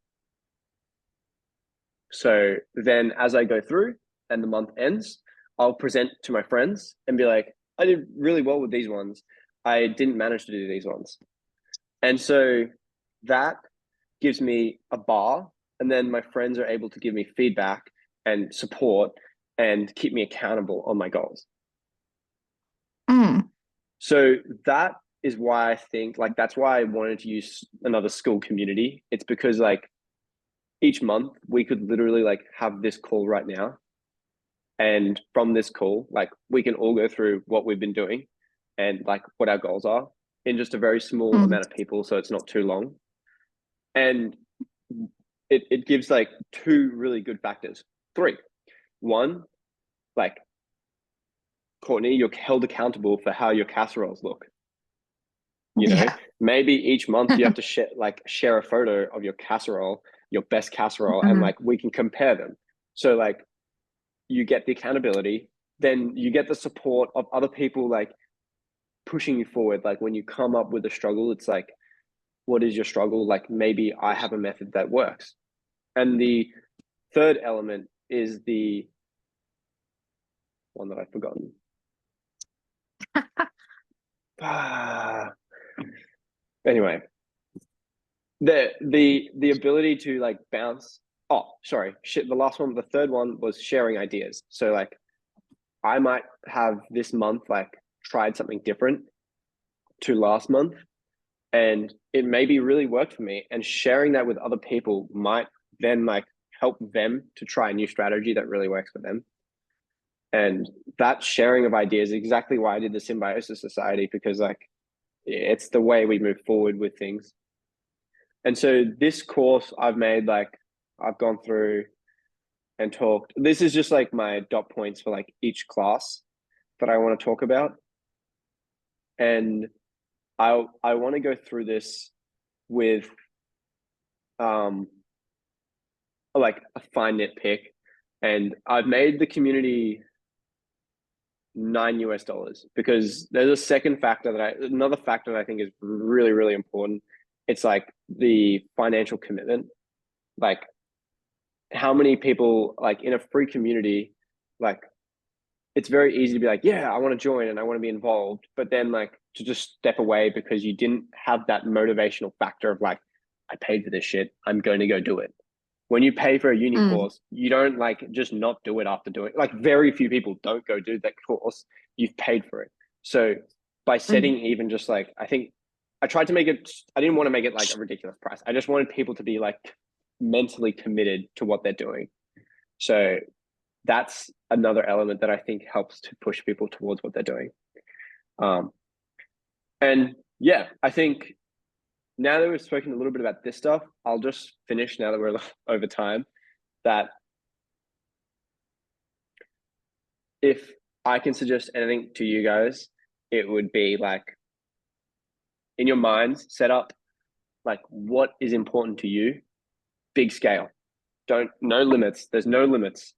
So then as I go through and the month ends, I'll present to my friends and be like, I did really well with these ones. I didn't manage to do these ones. And so that gives me a bar, and then my friends are able to give me feedback and support and keep me accountable on my goals. Mm. So that is why I think like that's why I wanted to use another school community. It's because like each month we could literally like have this call right now, and from this call like we can all go through what we've been doing and like what our goals are in just a very small Mm. amount of people, so it's not too long. And it gives like two really good factors. Three. One, like Courtney, you're held accountable for how your casseroles look. You know, Yeah. maybe each month you have to share a photo of your casserole, your best casserole, and Mhm. like we can compare them. So like you get the accountability, then you get the support of other people like pushing you forward. Like when you come up with a struggle, it's like, what is your struggle? Like maybe I have a method that works. And the third element is the one that I've forgotten. Anyway, the ability to like bounce. Oh, sorry, shit. The last one, the third one was sharing ideas. So like, I might have this month like tried something different to last month, and it maybe really worked for me. And sharing that with other people might then like help them to try a new strategy that really works for them. And that sharing of ideas is exactly why I did the Symbiosis Society, because like it's the way we move forward with things. And so this course I've made, like I've gone through and talked. This is just like my dot points for like each class that I want to talk about. And I want to go through this with like a fine nitpick. And I've made the community $9 because there's a second factor another factor that I think is really, really important. It's like the financial commitment. Like how many people like in a free community, like it's very easy to be like, yeah, I want to join and I want to be involved, but then like to just step away because you didn't have that motivational factor of like, I paid for this shit, I'm going to go do it. When you pay for a uni Mm. course, you don't like just not do it after doing it. Like very few people don't go do that course. You've paid for it. So by setting even just like, I think I tried to make it, I didn't want to make it like a ridiculous price. I just wanted people to be like mentally committed to what they're doing. So that's another element that I think helps to push people towards what they're doing. And yeah, I think now that we've spoken a little bit about this stuff, I'll just finish now that we're over time, that if I can suggest anything to you guys, it would be like in your minds, set up like what is important to you, big scale. No limits. There's no limits.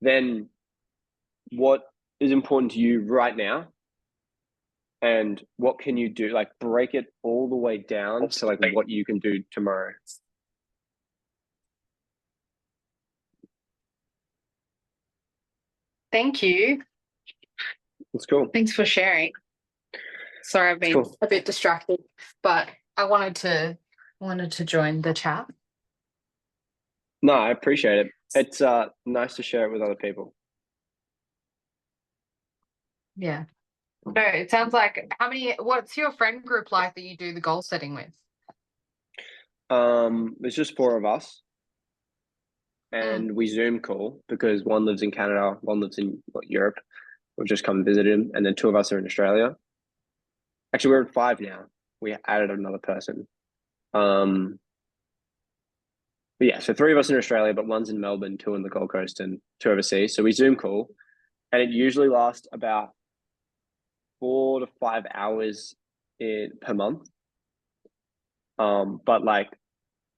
Then what is important to you right now, and what can you do? Like break it all the way down to like what you can do tomorrow. Thank you. It's cool. Thanks for sharing. Sorry, I've been Cool. a bit distracted, but I wanted to join the chat. No, I appreciate it. It's nice to share it with other people. Yeah. No, it sounds like what's your friend group like that you do the goal setting with? There's just 4 of us, and we Zoom call because one lives in Canada, one lives in Europe. We've just come and visited him, and then 2 of us are in Australia. Actually, we're at 5 now. We added another person. But yeah, so 3 of us in Australia, but one's in Melbourne, 2 in the Gold Coast, and 2 overseas. So we Zoom call, and it usually lasts about 4 to 5 hours per month. But like,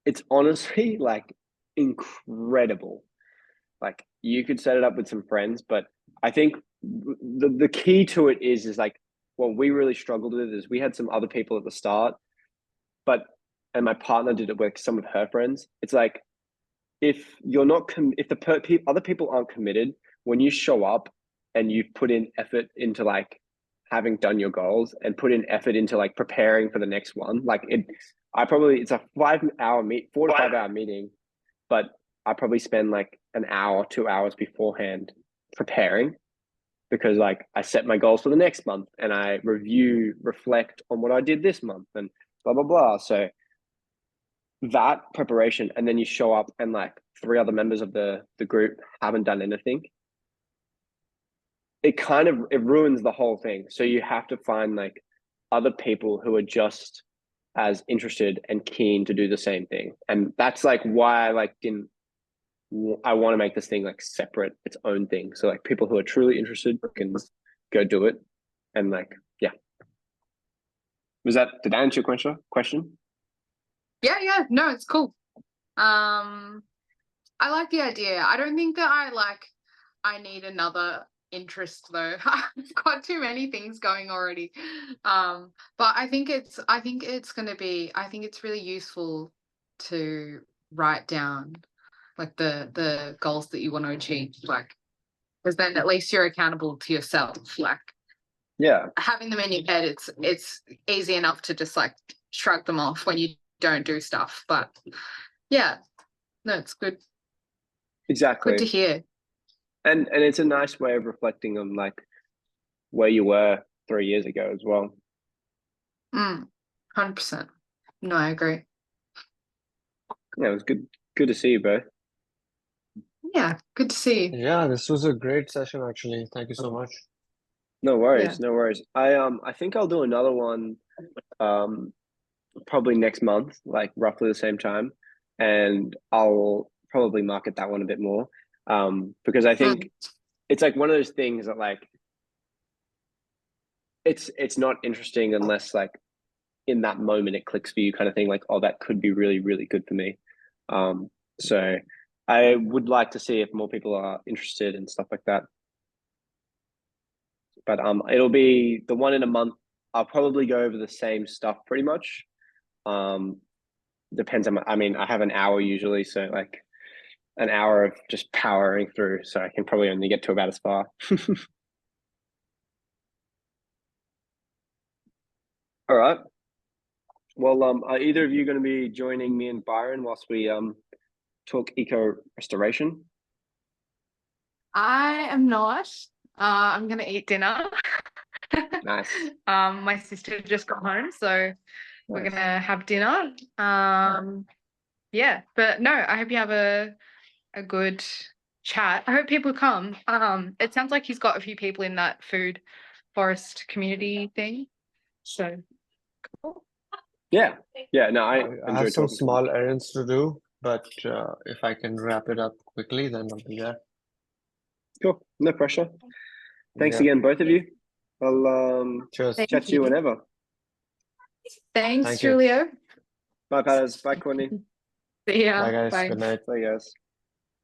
it's honestly like incredible. Like you could set it up with some friends, but I think the key to it is like what we really struggled with is we had some other people at the start, and my partner did it with some of her friends. It's like if you're not if the other people aren't committed, when you show up and you put in effort into like having done your goals and put in effort into like preparing for the next one, like it's a 4 to 5 hour meeting, but I probably spend like an hour, 2 hours beforehand preparing, because like I set my goals for the next month and I reflect on what I did this month and blah, blah, blah. So that preparation, and then you show up and like 3 other members of the group haven't done anything, it ruins the whole thing. So you have to find like other people who are just as interested and keen to do the same thing. And that's like why I want to make this thing like separate, its own thing. So like people who are truly interested can go do it. And like, yeah. Did I answer your question? Yeah, no, it's cool. I like the idea. I don't think that I need another interest though. I've got too many things going already. But I think it's really useful to write down like the goals that you want to achieve, like, because then at least you're accountable to yourself. Like, yeah, having them in your head, it's easy enough to just like shrug them off when you don't do stuff. But yeah, no, it's good. Exactly. Good to hear. And it's a nice way of reflecting on like where you were 3 years ago as well. 100%. No, I agree. Yeah, it was good to see you both. Yeah, good to see you. Yeah, this was a great session actually. Thank you so much. No worries, Yeah. no worries. I think I'll do another one probably next month, like roughly the same time, and I'll probably market that one a bit more, because I think it's like one of those things that like it's not interesting unless like in that moment it clicks for you, kind of thing, like, oh, that could be really, really good for me. So I would like to see if more people are interested and stuff like that. But it'll be the one in a month. I'll probably go over the same stuff pretty much. Depends on I have an hour usually, so like an hour of just powering through, so I can probably only get to about as far. All right. Well, are either of you going to be joining me and Byron whilst we talk eco restoration? I am not. I'm gonna eat dinner. Nice. My sister just got home, so we're Nice. gonna have dinner. Yeah, but no, I hope you have a good chat. I hope people come. It sounds like he's got a few people in that food forest community thing. So cool. Yeah. No, I I have enjoy some talking to them. small errands to do, but if I can wrap it up quickly, then I'll be there. Cool. No pressure. Thanks Yeah. again, both of you. I'll Cheers. Thank chat to you you. whenever. Thanks, Thank you. Julio. Bye, Patters. Bye, Courtney. See ya. Bye, guys. Bye. Good night. Bye, guys.